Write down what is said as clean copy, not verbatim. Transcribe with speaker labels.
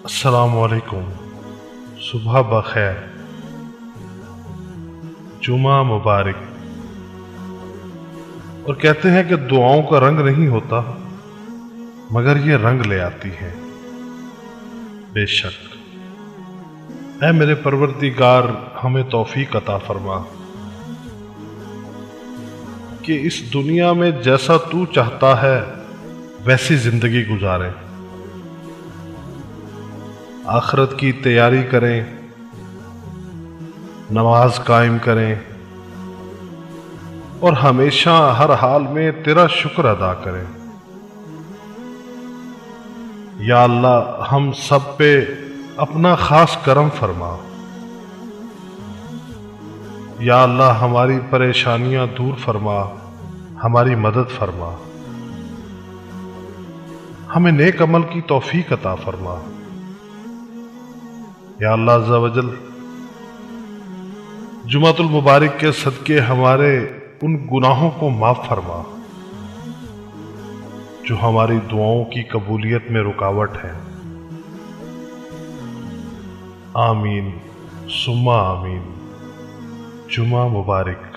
Speaker 1: السلام علیکم، صبح بخیر، جمعہ مبارک۔ اور کہتے ہیں کہ دعاؤں کا رنگ نہیں ہوتا مگر یہ رنگ لے آتی ہیں۔ بے شک اے میرے پروردگار، ہمیں توفیق عطا فرما کہ اس دنیا میں جیسا تو چاہتا ہے ویسی زندگی گزاریں، آخرت کی تیاری کریں، نماز قائم کریں اور ہمیشہ ہر حال میں تیرا شکر ادا کریں۔ یا اللہ، ہم سب پہ اپنا خاص کرم فرما۔ یا اللہ، ہماری پریشانیاں دور فرما، ہماری مدد فرما، ہمیں نیک عمل کی توفیق عطا فرما۔ یا اللہ عز و جل، جمعۃ المبارک کے صدقے ہمارے ان گناہوں کو معاف فرما جو ہماری دعاؤں کی قبولیت میں رکاوٹ ہے۔ آمین ثم آمین۔ جمعہ مبارک۔